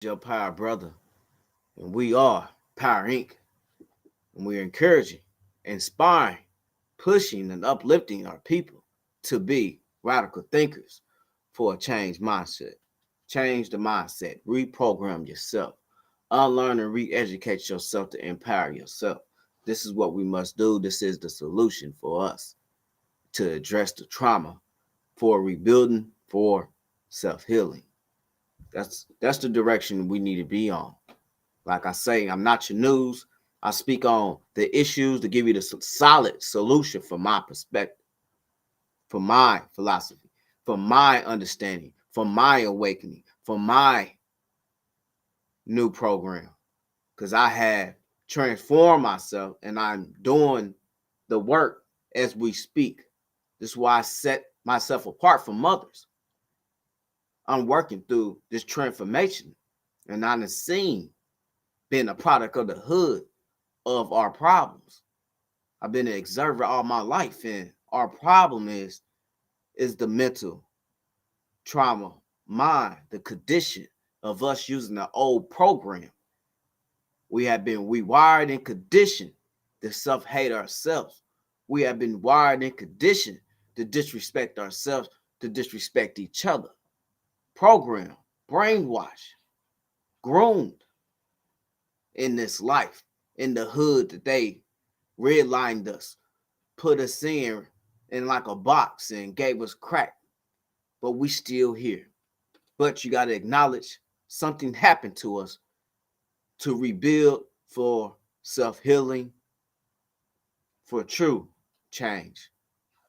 Your Power Brother, and we are Power Inc. And we're encouraging, inspiring, pushing, and uplifting our people to be radical thinkers for a changed mindset. Change the mindset, reprogram yourself, unlearn and re educate yourself to empower yourself. This is what we must do. This is the solution for us to address the trauma, for rebuilding, for self healing. That's the direction we need to be on. Like I say, I'm not your news. I speak on the issues to give you the solid solution from my perspective, from my philosophy, from my understanding, from my awakening, from my new program. Because I have transformed myself and I'm doing the work as we speak. This is why I set myself apart from others. I'm working through this transformation and I'm seen being a product of the hood of our problems. I've been an observer all my life, and our problem is the mental trauma, mind, the condition of us using the old program. We have been rewired and conditioned to self-hate ourselves. We have been wired and conditioned to disrespect ourselves, to disrespect each other. Program, brainwash, groomed in this life, in the hood that they redlined us, put us in like a box and gave us crack, but we still here. But you got to acknowledge something happened to us to rebuild for self-healing, for true change.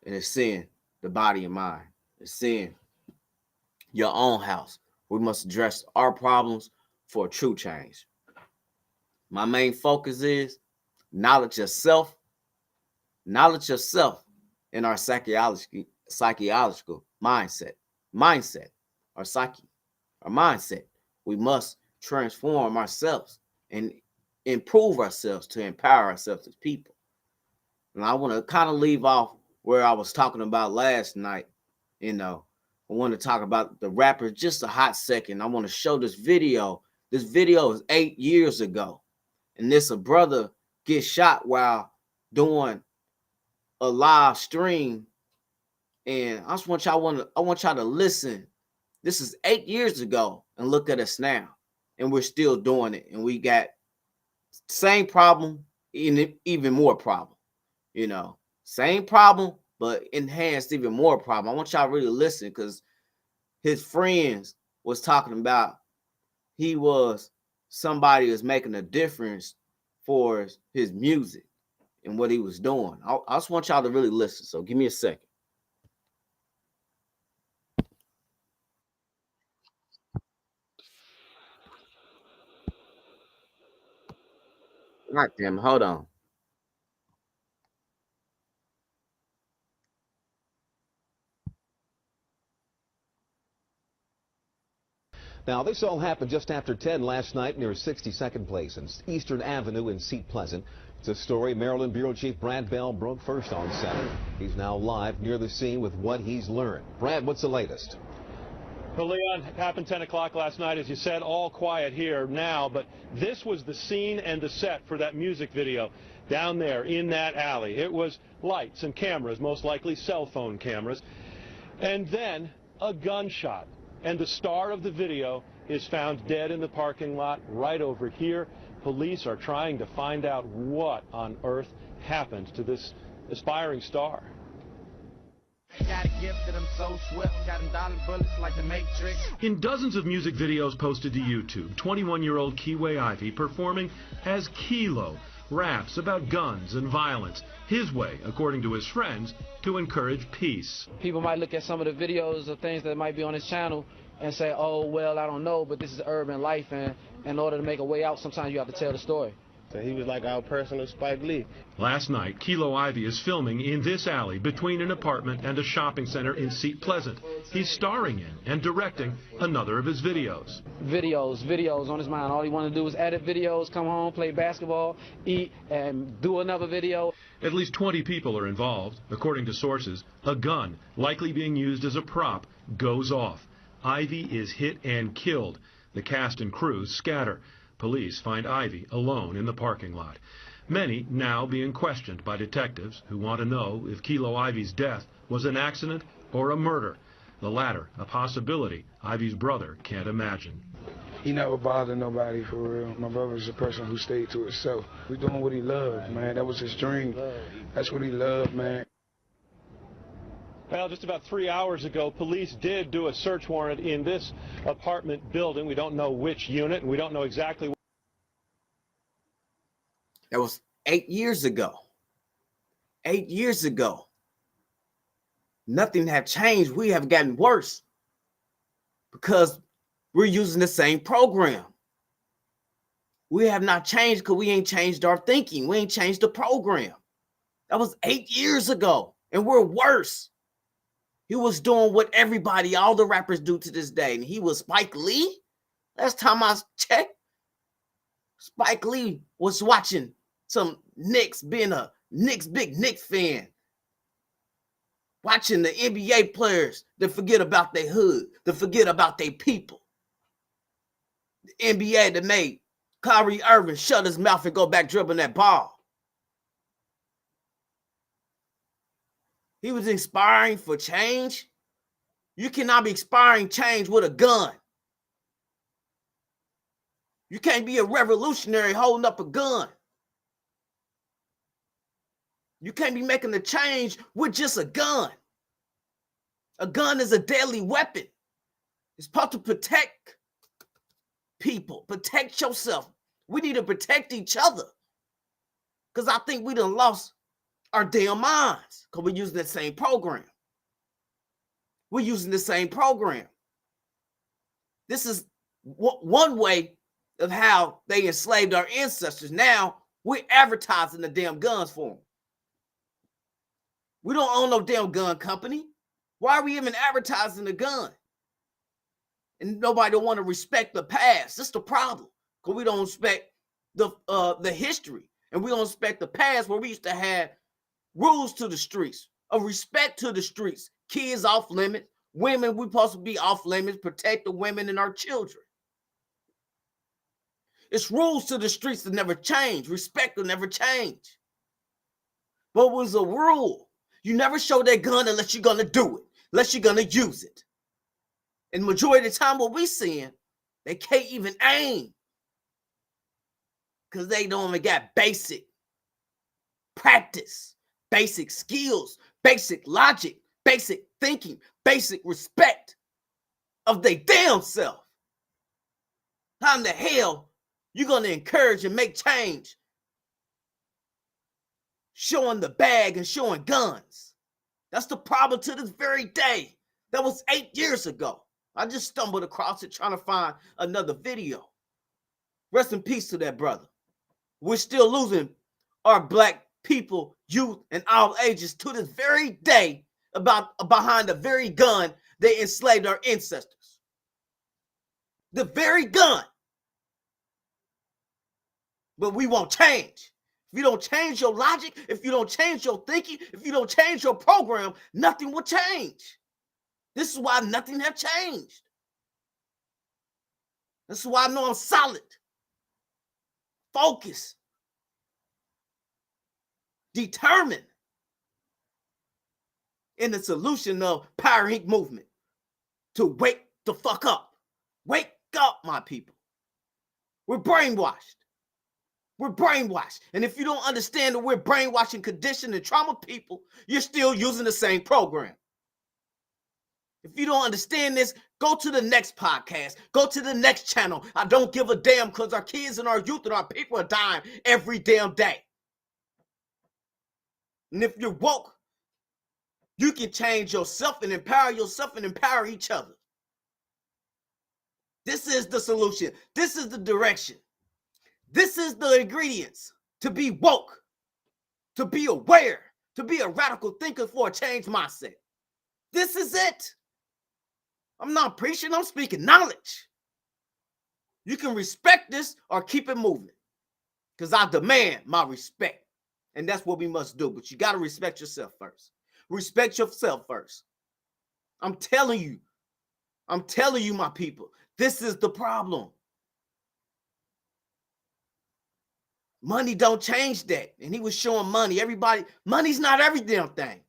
And it's in the body and mind. It's in your own house. We must address our problems for true change. My main focus is knowledge yourself in our psychological mindset, our psyche, our mindset. We must transform ourselves and improve ourselves to empower ourselves as people. And I want to kind of leave off where I was talking about last night. You know, I want to talk about the rapper just a hot second. I want to show this video. This video is 8 years ago, and this a brother gets shot while doing a live stream. And I just want y'all to listen. This is 8 years ago, and look at us now, and we're still doing it, and we got same problem, even more problem. You know, same problem, but enhanced even more problem. I want y'all to really listen because his friends was talking about he was somebody who's making a difference for his music and what he was doing. I just want y'all to really listen. So give me a second. God damn, hold on. Now, this all happened just after 10 last night near 62nd Place and Eastern Avenue in Seat Pleasant. It's a story Maryland Bureau Chief Brad Bell broke first on 7. He's now live near the scene with what he's learned. Brad, what's the latest? Well, Leon, it happened 10 o'clock last night, as you said, all quiet here now, but this was the scene and the set for that music video down there in that alley. It was lights and cameras, most likely cell phone cameras, and then a gunshot. And the star of the video is found dead in the parking lot right over here. Police are trying to find out what on earth happened to this aspiring star. Got a gift that I'm so swift, got them dollar bullets like the Matrix. In dozens of music videos posted to YouTube, 21-year-old Keyway Ivy performing as Kilo raps about guns and violence, his way, according to his friends, to encourage peace. People might look at some of the videos of things that might be on his channel and say, oh, well, I don't know, but this is urban life, and in order to make a way out, sometimes you have to tell the story. So he was like our personal Spike Lee. Last night, Kilo Ivy is filming in this alley between an apartment and a shopping center in Seat Pleasant. He's starring in and directing another of his videos. Videos on his mind. All he wanted to do was edit videos, come home, play basketball, eat, and do another video. At least 20 people are involved. According to sources, a gun, likely being used as a prop, goes off. Ivy is hit and killed. The cast and crew scatter. Police find Ivy alone in the parking lot. Many now being questioned by detectives who want to know if Kilo Ivy's death was an accident or a murder. The latter, a possibility Ivy's brother can't imagine. He never bothered nobody, for real. My brother's a person who stayed to himself. He doing what he loved, man. That was his dream. That's what he loved, man. Well, just about 3 hours ago, police did do a search warrant in this apartment building. We don't know which unit, and we don't know exactly. That was 8 years ago. 8 years ago. Nothing have changed. We have gotten worse because we're using the same program. We have not changed because we ain't changed our thinking. We ain't changed the program. That was 8 years ago, and we're worse. He was doing what everybody, all the rappers do to this day, and he was Spike Lee. Last time I checked, Spike Lee was watching some Knicks, being a big Knicks fan, watching the NBA players that forget about their hood, that forget about their people. The NBA that made Kyrie Irving shut his mouth and go back dribbling that ball. He was inspiring for change. You cannot be inspiring change with a gun. You can't be a revolutionary holding up a gun. You can't be making the change with just a gun. A gun is a deadly weapon. It's supposed to protect people, protect yourself. We need to protect each other. Because I think we done lost our damn minds because we're using the same program. We're using the same program. This is one way of how they enslaved our ancestors. Now we're advertising the damn guns for them. We don't own no damn gun company. Why are we even advertising the gun? And nobody don't want to respect the past. That's the problem. Because we don't respect the history. And we don't respect the past where we used to have rules to the streets, of respect to the streets. Kids off limits. Women, we supposed to be off limits, protect the women and our children. It's rules to the streets that never change. Respect will never change. But it was a rule. You never show that gun unless you're going to do it, unless you're going to use it. And majority of the time, what we seeing, they can't even aim because they don't even got basic practice, basic skills, basic logic, basic thinking, basic respect of their damn self. How in the hell you going to encourage and make change showing the bag and showing guns? That's the problem to this very day. That was 8 years ago. I just stumbled across it trying to find another video. Rest in peace to that brother. We're still losing our black people, youth, and all ages to this very day behind the very gun they enslaved our ancestors. The very gun. But we won't change. If you don't change your logic, if you don't change your thinking, if you don't change your program, nothing will change. This is why nothing have changed. This is why I know I'm solid, focused, determined in the solution of Power Inc. movement to wake the fuck up. Wake up, my people. We're brainwashed. We're brainwashed. And if you don't understand that we're brainwashing, conditioned, and trauma people, you're still using the same program. If you don't understand this, go to the next podcast. Go to the next channel. I don't give a damn because our kids and our youth and our people are dying every damn day. And if you're woke, you can change yourself and empower each other. This is the solution. This is the direction. This is the ingredients to be woke, to be aware, to be a radical thinker for a changed mindset. This is it. I'm not preaching, I'm speaking knowledge. You can respect this or keep it moving because I demand my respect. And that's what we must do. But you got to respect yourself first. Respect yourself first. I'm telling you, my people, This is the problem. Money don't change that. And he was showing money. Everybody, money's not every damn thing.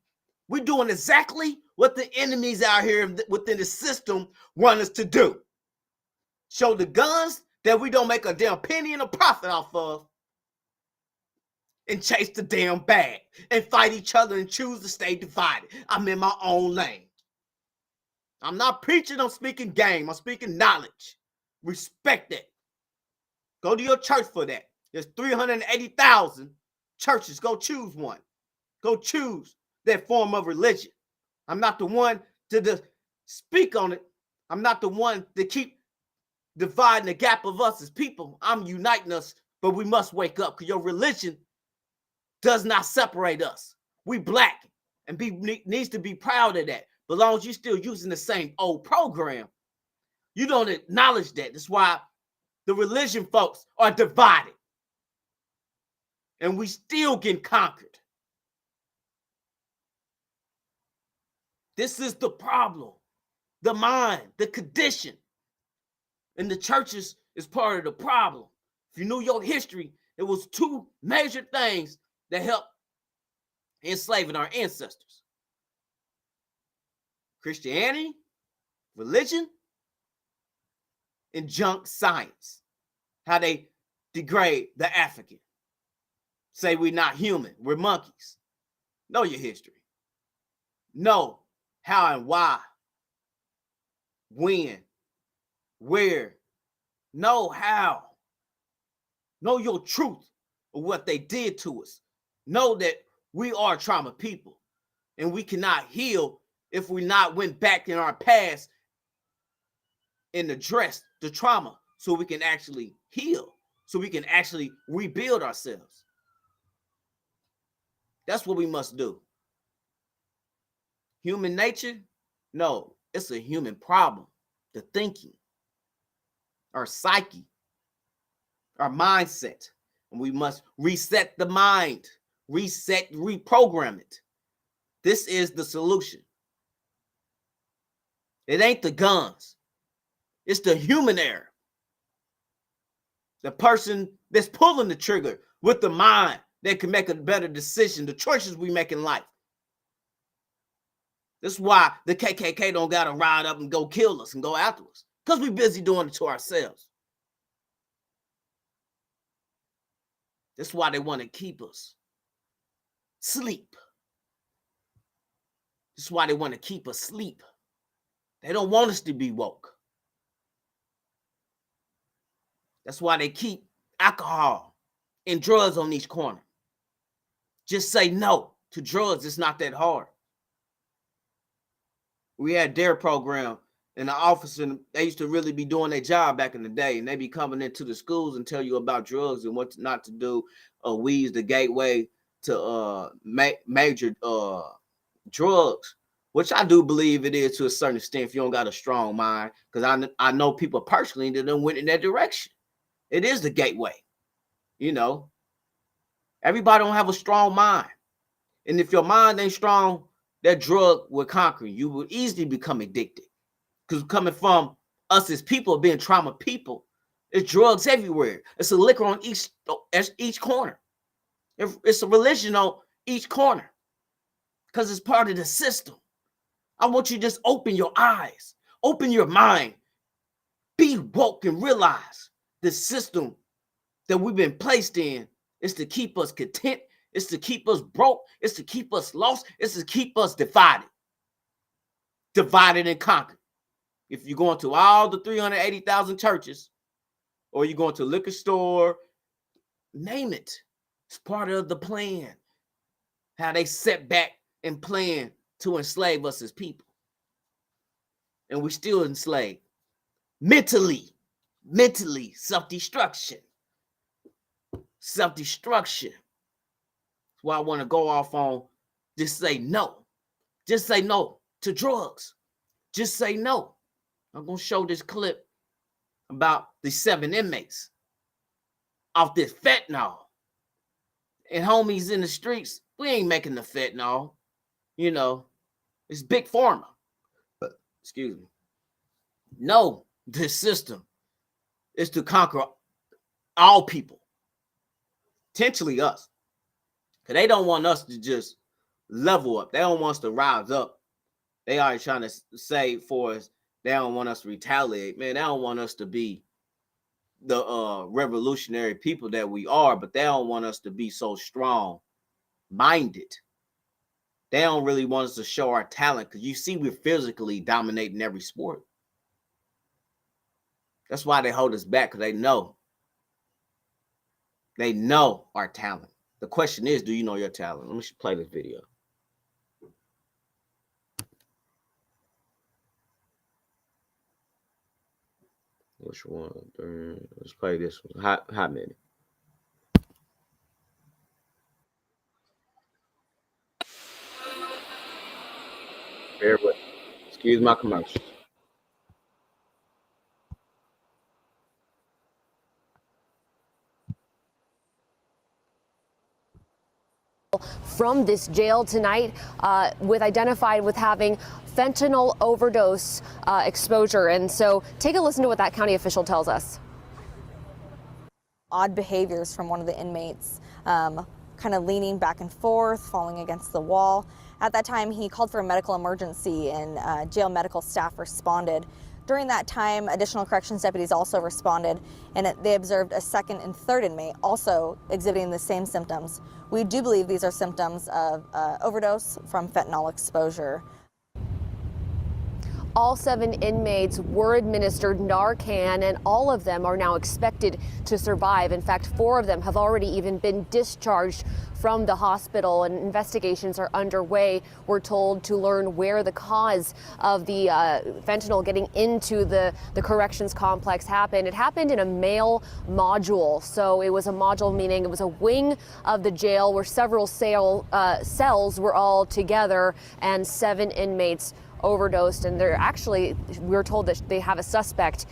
We're doing exactly what the enemies out here within the system want us to do. Show the guns that we don't make a damn penny and a profit off of, and chase the damn bag and fight each other and choose to stay divided. I'm in my own lane. I'm not preaching, I'm speaking game. I'm speaking knowledge. Respect it. Go to your church for that. There's 380,000 churches. Go choose one. Go choose that form of religion. I'm not the one to speak on it. I'm not the one to keep dividing the gap of us as people. I'm uniting us, but we must wake up because your religion does not separate us. We black and needs to be proud of that. But as long as you're still using the same old program, you don't acknowledge that. That's why the religion folks are divided. And we still get conquered. This is the problem. The mind, the condition. And the churches is part of the problem. If you knew your history, it was two major things that helped enslaving our ancestors. Christianity, religion, and junk science. How they degrade the African. Say we're not human, we're monkeys. Know your history. Know how and why, when, where. Know how. Know your truth of what they did to us. Know that we are trauma people and we cannot heal if we not went back in our past and addressed the trauma so we can actually heal, so we can actually rebuild ourselves. That's what we must do. Human nature? No, it's a human problem. The thinking, our psyche, our mindset. And we must reset the mind, reprogram it. This is the solution. It ain't the guns. It's the human error. The person that's pulling the trigger with the mind that can make a better decision, the choices we make in life. That's why the KKK don't got to ride up and go kill us and go after us, because we're busy doing it to ourselves. That's why they want to keep us asleep. That's why they want to keep us asleep. They don't want us to be woke. That's why they keep alcohol and drugs on each corner. Just say no to drugs. It's not that hard. We had DARE program in the office, and they used to really be doing their job back in the day. And they be coming into the schools and tell you about drugs and what not to do. Weed's the gateway to major drugs, which I do believe it is to a certain extent if you don't got a strong mind. Because I know people personally that done went in that direction. It is the gateway. You know, everybody don't have a strong mind. And if your mind ain't strong, that drug will conquer you. You will easily become addicted. Because coming from us as people, being trauma people, there's drugs everywhere. It's a liquor on each corner. It's a religion on each corner. Because it's part of the system. I want you to just open your eyes. Open your mind. Be woke and realize the system that we've been placed in is to keep us content. It's to keep us broke. It's to keep us lost. It's to keep us divided. Divided and conquered. If you're going to all the 380,000 churches, or you're going to a liquor store, name it. It's part of the plan. How they set back and plan to enslave us as people. And we're still enslaved. Mentally, self-destruction. Self-destruction. That's why I want to go off on just say no. Just say no to drugs. Just say no. I'm going to show this clip about the 7 inmates off this fentanyl. And homies in the streets, we ain't making the fentanyl. You know, it's big pharma. Excuse me. No, this system is to conquer all people, potentially us. Because they don't want us to just level up. They don't want us to rise up. They are trying to say for us, they don't want us to retaliate. Man, they don't want us to be the revolutionary people that we are, but they don't want us to be so strong-minded. They don't really want us to show our talent, because you see we're physically dominating every sport. That's why they hold us back, because they know our talent. The question is, do you know your talent? Let me play this video. Which one? Let's play this one. Hot minute. Bear with. Excuse my commercials. From this jail tonight, identified with having fentanyl overdose exposure. And so take a listen to what that county official tells us. Odd behaviors from one of the inmates, kind of leaning back and forth, falling against the wall. At that time, he called for a medical emergency, and jail medical staff responded. During that time, additional corrections deputies also responded, and they observed a second and third inmate also exhibiting the same symptoms. We do believe these are symptoms of overdose from fentanyl exposure. All 7 inmates were administered Narcan, and all of them are now expected to survive. In fact, 4 of them have already even been discharged from the hospital, and investigations are underway. We're told to learn where the cause of the fentanyl getting into the corrections complex happened. It happened in a male module. So it was a module, meaning it was a wing of the jail where several cells were all together, and 7 inmates overdosed, and we're told that they have a suspect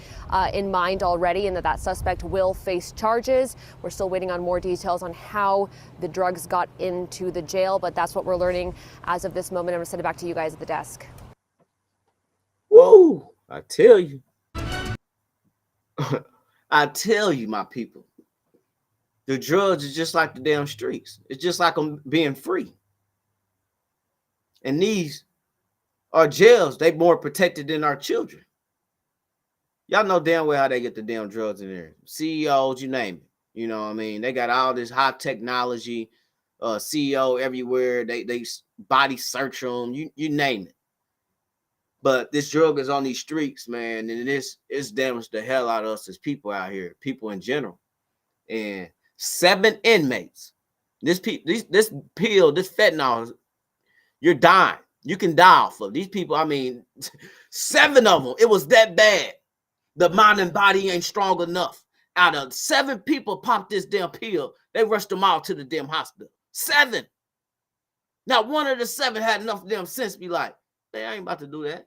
in mind already, and that suspect will face charges. We're still waiting on more details on how the drugs got into the jail, but that's what we're learning as of this moment. I'm going to send it back to you guys at the desk. Woo! I tell you. I tell you, my people. The drugs is just like the damn streets. It's just like them being free. And these our jails, they more protected than our children. Y'all know damn well how they get the damn drugs in there. CEOs, you name it. You know what I mean? They got all this high technology, CEO everywhere. They body search them, you name it. But this drug is on these streets, man, and it's damaged the hell out of us as people out here, people in general. And 7 inmates. This fentanyl, you're dying. You can die off of these people. I mean, 7 of them. It was that bad. The mind and body ain't strong enough. Out of 7 people popped this damn pill, they rushed them all to the damn hospital. 7. Now, one of the 7 had enough damn sense to be like, hey, I ain't about to do that.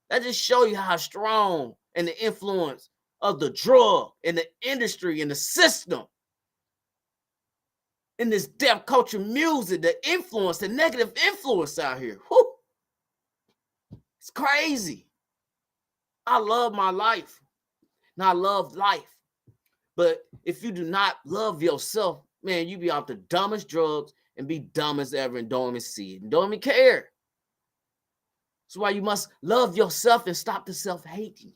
That just show you how strong and the influence of the drug and the industry and the system in this deaf culture music, the influence, the negative influence out here. Whew. It's crazy. I love my life, and I love life. But if you do not love yourself, man, you be off the dumbest drugs and be dumb as ever and don't even see it and don't even care. That's why you must love yourself and stop the self-hating.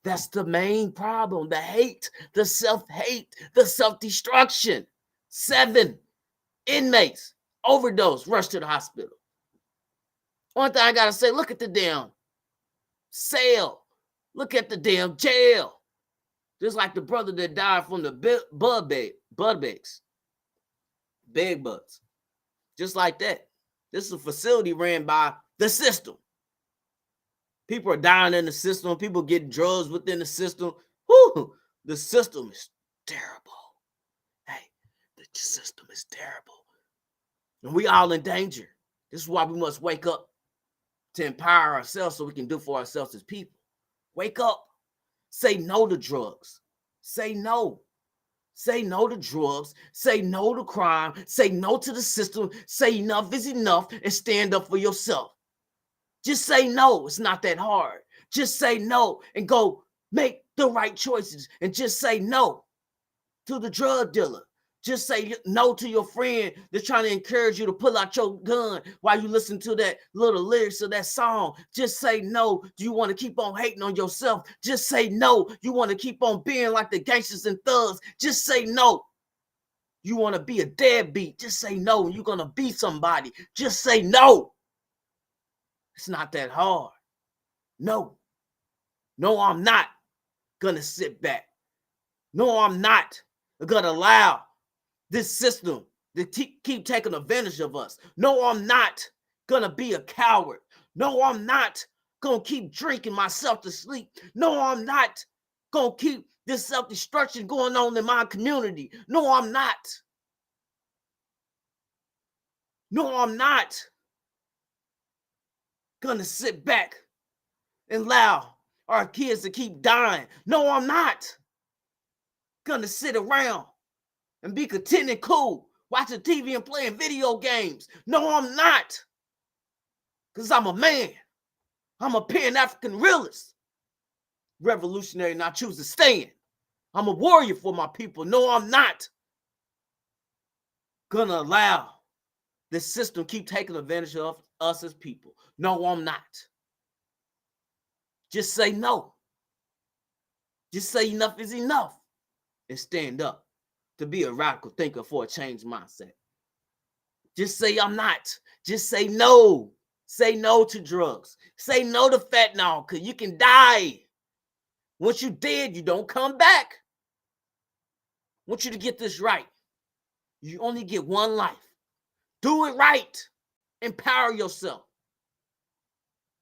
That's the main problem. The hate, the self-hate, the self-destruction. 7 inmates overdose, rushed to the hospital. One thing I gotta say, look at the damn cell. Look at the damn jail. Just like the brother that died from the bed bugs. Just like that. This is a facility ran by the system. People are dying in the system. People getting drugs within the system. Whew, the system is terrible. Hey, the system is terrible. And we all in danger. This is why we must wake up to empower ourselves so we can do for ourselves as people. Wake up. Say no to drugs. Say no. Say no to drugs. Say no to crime. Say no to the system. Say enough is enough and stand up for yourself. Just say no. It's not that hard. Just say no and go Make the right choices and just say no to the drug dealer. Just say no to your friend that's trying to encourage you to pull out your gun while you listen to that little lyrics of that song. Just say no. Do you want to keep on hating on yourself? Just say no. You want to keep on being like the gangsters and thugs? Just say no. You want to be a deadbeat? Just say no. You're going to be somebody. Just say no. It's not that hard. No. No, I'm not going to sit back. No, I'm not going to allow this system to keep taking advantage of us. No, I'm not going to be a coward. No, I'm not going to keep drinking myself to sleep. No, I'm not going to keep this self-destruction going on in my community. No, I'm not. No, I'm not going to sit back and allow our kids to keep dying. No, I'm not going to sit around and be content and cool, watching TV and playing video games. No, I'm not. Because I'm a man. I'm a Pan-African realist. Revolutionary, and I choose to stand. I'm a warrior for my people. No, I'm not going to allow this system keep taking advantage of us as people. No, I'm not. Just say no. Just say enough is enough and stand up to be a radical thinker for a changed mindset. Just say I'm not. Just say no. Say no to drugs. Say no to fentanyl, because you can die. Once you're dead, you don't come back. I want you to get this right. You only get one life. Do it right. Empower yourself.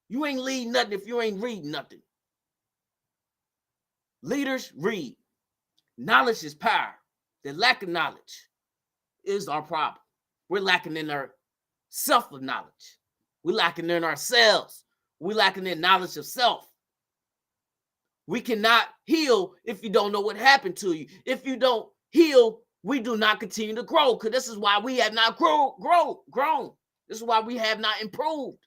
You ain't lead nothing if you ain't read nothing. Leaders read. Knowledge is power. The lack of knowledge is our problem. We're lacking in our self-knowledge. We're lacking in ourselves. We're lacking in knowledge of self. We cannot heal if you don't know what happened to you. If you don't heal, we do not continue to grow, because this is why we have not grown. This is why we have not improved.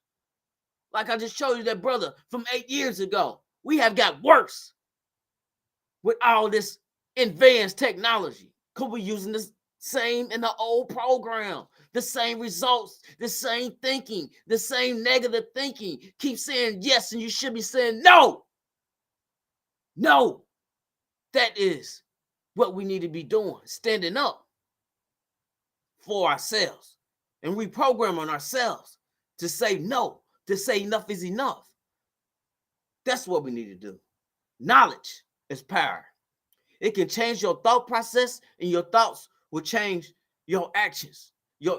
Like I just showed you that brother from 8 years ago. We have got worse with all this advanced technology, because we're using the same in the old program, the same results, the same thinking, the same negative thinking. Keep saying yes, and you should be saying no. No, that is what we need to be doing, standing up for ourselves and reprogramming ourselves to say no, to say enough is enough. That's what we need to do. Knowledge is power. It can change your thought process, and your thoughts will change your actions. Your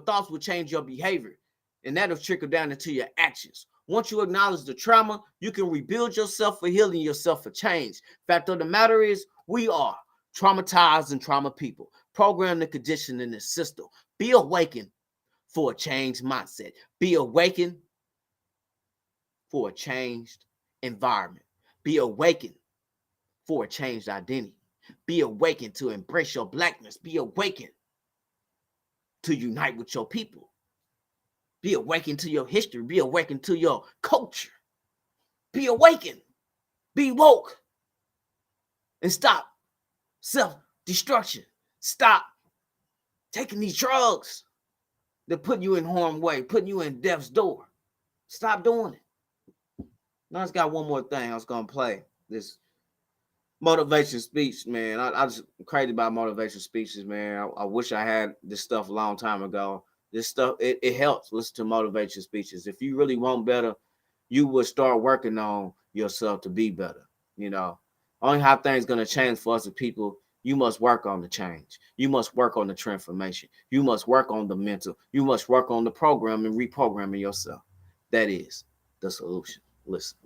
thoughts will change your behavior, and that'll trickle down into your actions. Once you acknowledge the trauma, you can rebuild yourself for healing, yourself for change. Fact of the matter is, we are traumatized and trauma people, programmed and conditioned in this system. Be awakened for a changed mindset. Be awakened for a changed environment. Be awakened for a changed identity. Be awakened to embrace your blackness. Be awakened to unite with your people. Be awakened to your history. Be awakened to your culture. Be awakened. Be woke. And stop self-destruction. Stop taking these drugs that put you in harm's way, putting you in death's door. Stop doing it. Now I just got one more thing. I was going to play this motivation speech, man. I just crazy about motivation speeches, man. I wish I had this stuff a long time ago. This stuff, it helps. Listen to motivation speeches. If you really want better, you would start working on yourself to be better. You know, only how things going to change for us as people, you must work on the change. You must work on the transformation. You must work on the mental. You must work on the program and reprogramming yourself. That is the solution. Listen.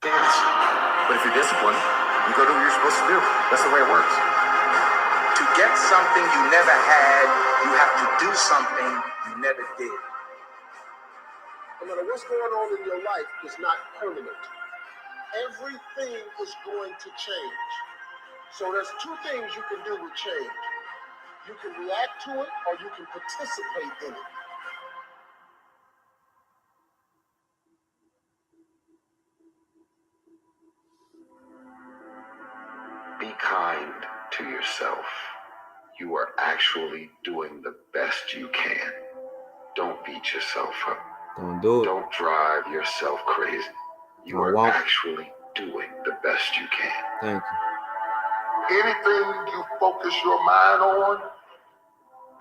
But if you're disciplined, you go do what you're supposed to do. That's the way it works. To get something you never had, you have to do something you never did. No matter what's going on in your life, is not permanent. Everything is going to change. So there's two things you can do with change. You can react to it, or you can participate in it. to yourself, you are actually doing the best you can. Don't beat yourself up. Don't do it. Don't drive yourself crazy. You are actually doing the best you can. Thank you. Anything you focus your mind on,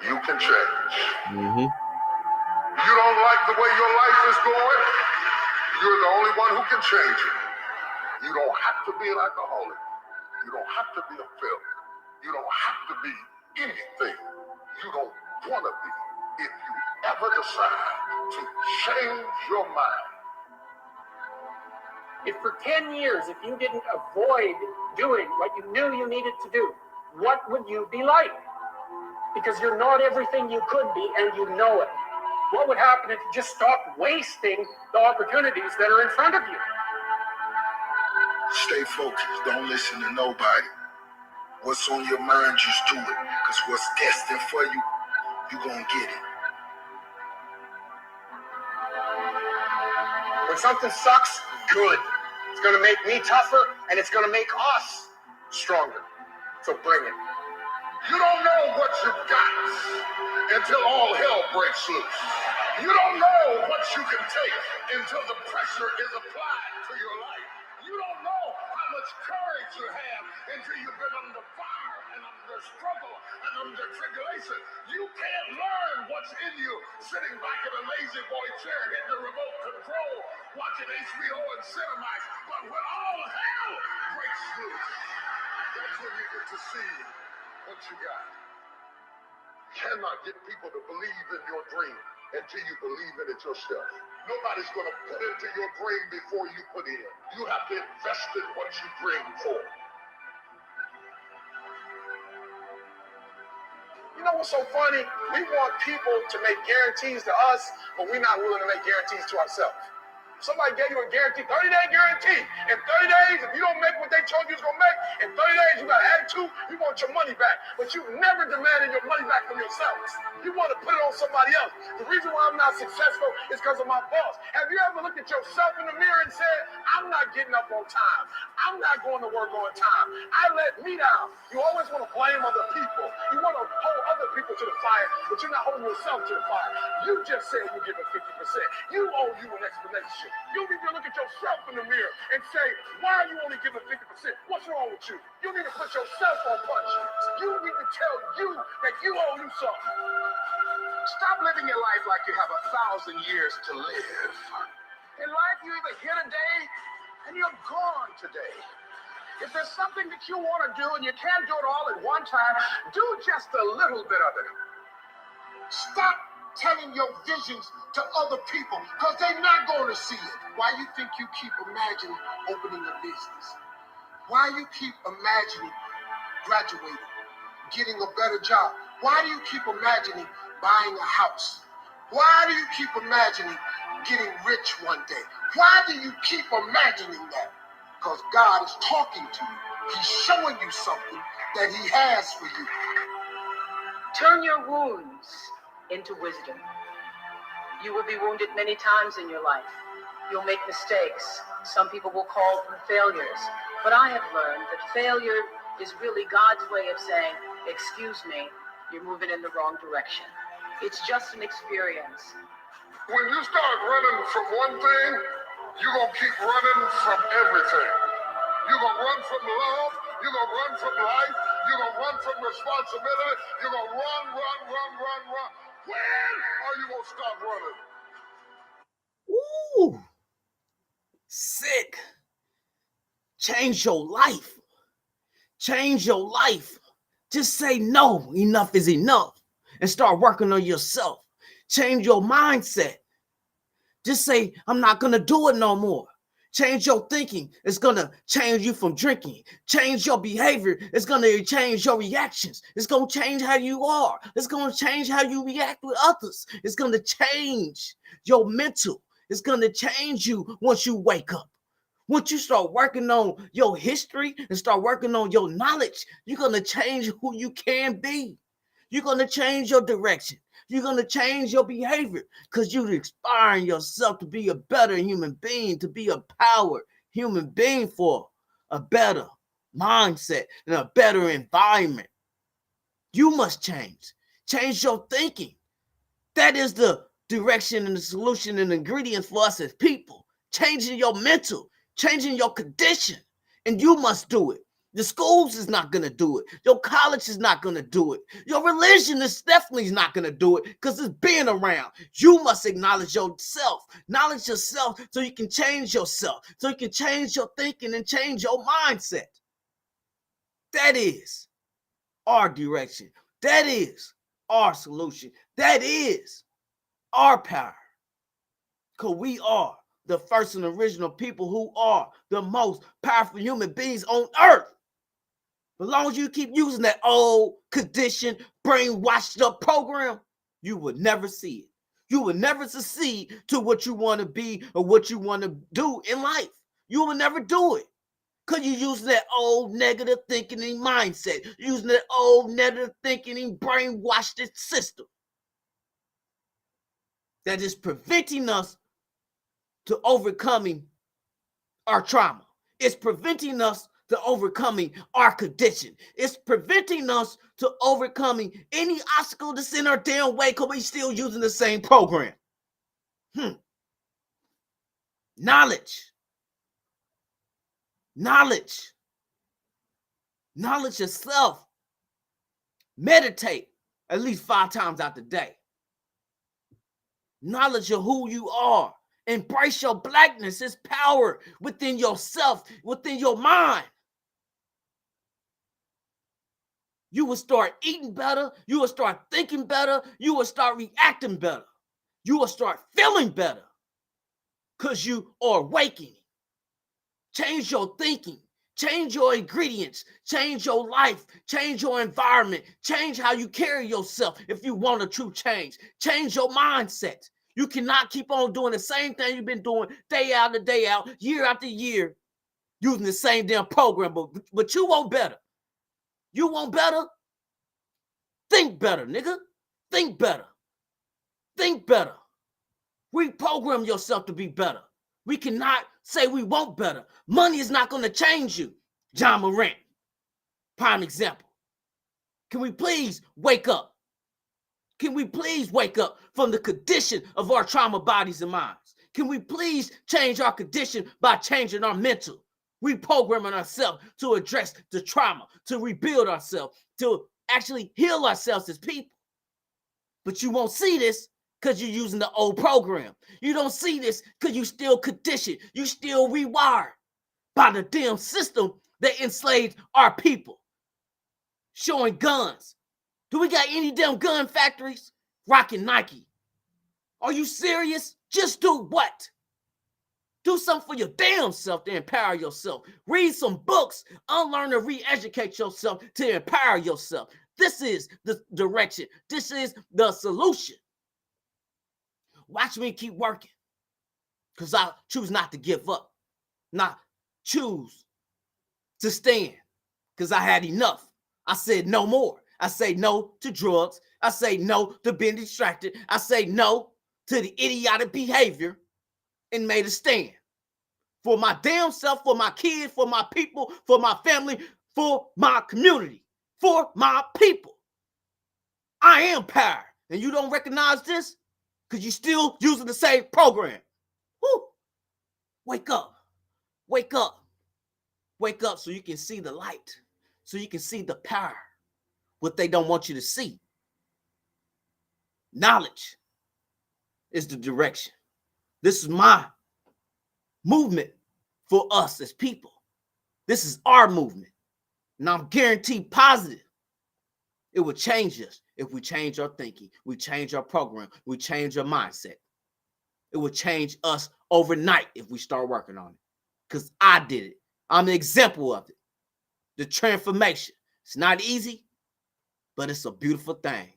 you can change. Mm-hmm. You don't like the way your life is going, you're the only one who can change it. You don't have to be an alcoholic. You don't have to be a failure. You don't have to be anything you don't want to be. If you ever decide to change your mind. If for 10 years, if you didn't avoid doing what you knew you needed to do, what would you be like? Because you're not everything you could be, and you know it. What would happen if you just stopped wasting the opportunities that are in front of you? Stay focused. Don't listen to nobody. What's on your mind, just do it. Because what's destined for you, you're going to get it. When something sucks, good. It's going to make me tougher, and it's going to make us stronger. So bring it. You don't know what you got until all hell breaks loose. You don't know what you can take until the pressure is applied to your life. You don't know how much courage you have until you've been under fire and under struggle and under tribulation. You can't learn what's in you sitting back in a lazy boy chair hitting the remote control, watching HBO and Cinemax. But when all hell breaks loose, that's when you get to see what you got. You cannot get people to believe in your dream until you believe in it yourself. Nobody's going to put into your dream before you put in. You have to invest in what you dream for. You know what's so funny? We want people to make guarantees to us, but we're not willing to make guarantees to ourselves. Somebody gave you a guarantee, 30-day guarantee. In 30 days, if you don't make what they told you was going to make, in 30 days you got attitude, you want your money back. But you never demanded your money back from yourselves. You want to put it on somebody else. The reason why I'm not successful is because of my boss. Have you ever looked at yourself in the mirror and said, I'm not getting up on time. I'm not going to work on time. I let me down. You always want to blame other people. You want to hold other people to the fire, but you're not holding yourself to the fire. You just said you give it 50%. You owe you an explanation. You need to look at yourself in the mirror and say, why are you only giving 50%? What's wrong with you? You need to put yourself on punishment. You need to tell you that you owe you something. Stop living your life like you have 1,000 years to live. In life, you either here today and you're gone today. If there's something that you want to do and you can't do it all at one time, do just a little bit of it. Stop telling your visions to other people because they're not going to see it. Why you think you keep imagining opening a business? Why you keep imagining graduating, getting a better job? Why do you keep imagining buying a house? Why do you keep imagining getting rich one day? Why do you keep imagining that? Because God is talking to you. He's showing you something that he has for you. Turn your wounds into wisdom. You will be wounded many times in your life. You'll make mistakes. Some people will call them failures. But I have learned that failure is really God's way of saying, excuse me, you're moving in the wrong direction. It's just an experience. When you start running from one thing, you're going to keep running from everything. You're going to run from love. You're going to run from life. You're going to run from responsibility. You're going to run. When are you going to stop running? Ooh. Sick. Change your life. Change your life. Just say no, enough is enough. And start working on yourself. Change your mindset. Just say, I'm not going to do it no more. Change your thinking. It's going to change you from drinking. Change your behavior. It's going to change your reactions. It's going to change how you are. It's going to change how you react with others. It's going to change your mental. It's going to change you once you wake up. Once you start working on your history and start working on your knowledge, you're going to change who you can be. You're going to change your direction. You're going to change your behavior because you're inspiring yourself to be a better human being, to be a powered human being for a better mindset and a better environment. You must change. Change your thinking. That is the direction and the solution and ingredients for us as people. Changing your mental, changing your condition. And you must do it. The schools is not going to do it. Your college is not going to do it. Your religion is definitely not going to do it because it's been around. You must acknowledge yourself. Acknowledge yourself so you can change yourself. So you can change your thinking and change your mindset. That is our direction. That is our solution. That is our power. Because we are the first and original people who are the most powerful human beings on earth. As long as you keep using that old, conditioned, brainwashed up program, you will never see it. You will never succeed to what you want to be or what you want to do in life. You will never do it. Because you're using that old negative thinking and mindset. Using that old negative thinking and brainwashed system. That is preventing us to overcoming our trauma. It's preventing us to overcoming our condition. It's preventing us to overcoming any obstacle that's in our damn way because we're still using the same program. Knowledge. Knowledge. Knowledge yourself. Meditate at least 5 times out the day. Knowledge of who you are. Embrace your blackness. It's power within yourself, within your mind. You will start eating better. You will start thinking better. You will start reacting better. You will start feeling better because you are awakening. Change your thinking. Change your ingredients. Change your life. Change your environment. Change how you carry yourself if you want a true change. Change your mindset. You cannot keep on doing the same thing you've been doing day out and day out, year after year, using the same damn program, but you want better. You want better? Think better, nigga. Think better. Think better. Reprogram yourself to be better. We cannot say we want better. Money is not going to change you. John Morant, prime example. Can we please wake up? Can we please wake up from the condition of our trauma bodies and minds? Can we please change our condition by changing our mental? Reprogramming ourselves to address the trauma, to rebuild ourselves, to actually heal ourselves as people. But you won't see this because you're using the old program. You don't see this because you still conditioned. You still rewired by the damn system that enslaved our people. Showing guns. Do we got any damn gun factories? Rocking Nike. Are you serious? Just do what? Do something for your damn self to empower yourself. Read some books. Unlearn and re-educate yourself to empower yourself. This is the direction. This is the solution. Watch me keep working. Because I choose not to give up. Not choose to stand. Because I had enough. I said no more. I say no to drugs. I say no to being distracted. I say no to the idiotic behavior and made a stand. For my damn self, for my kids, for my people, for my family, for my community, for my people. I am power. And you don't recognize this because you're still using the same program. Woo. Wake up. Wake up. Wake up so you can see the light. So you can see the power. What they don't want you to see. Knowledge is the direction. This is my movement for us as people. This is our movement. And I'm guaranteed positive. It will change us if we change our thinking. We change our program. We change our mindset. It will change us overnight if we start working on it. Because I did it. I'm an example of it. The transformation. It's not easy, but it's a beautiful thing.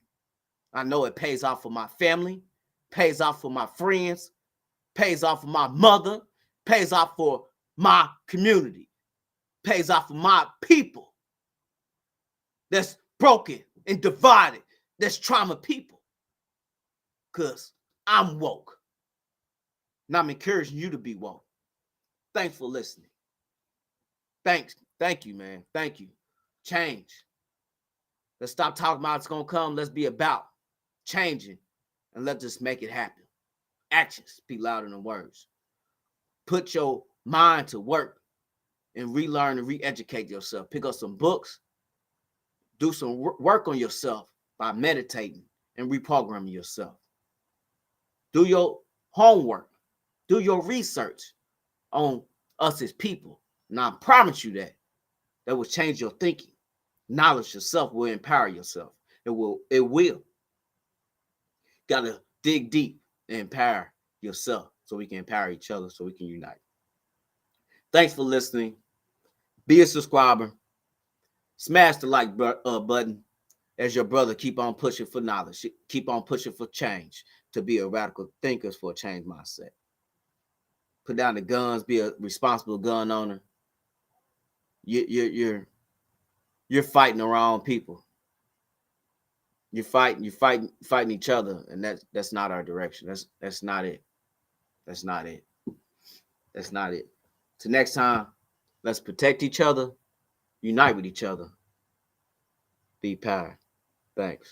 I know it pays off for my family, pays off for my friends, pays off for my mother, pays off for my community, pays off for my people that's broken and divided, that's trauma people. Because I'm woke. And I'm encouraging you to be woke. Thanks for listening. Thanks Thank you, man. Thank you. Change. Let's stop talking about it's going to come. Let's be about changing, and let's just make it happen. Actions speak louder than words. Put your mind to work and relearn and re-educate yourself. Pick up some books. Do some work on yourself by meditating and reprogramming yourself. Do your homework. Do your research on us as people. And I promise you that will change your thinking. Knowledge yourself will empower yourself. It will. Gotta dig deep and empower yourself so we can empower each other, so we can unite. Thanks for listening. Be a subscriber. Smash the like button as your brother keep on pushing for knowledge. Keep on pushing for change, to be a radical thinker for a change mindset. Put down the guns. Be a responsible gun owner. You're fighting the wrong people. You're fighting each other, and that's not our direction. That's not it. That's not it. That's not it. Till next time, let's protect each other, unite with each other, be power. Thanks.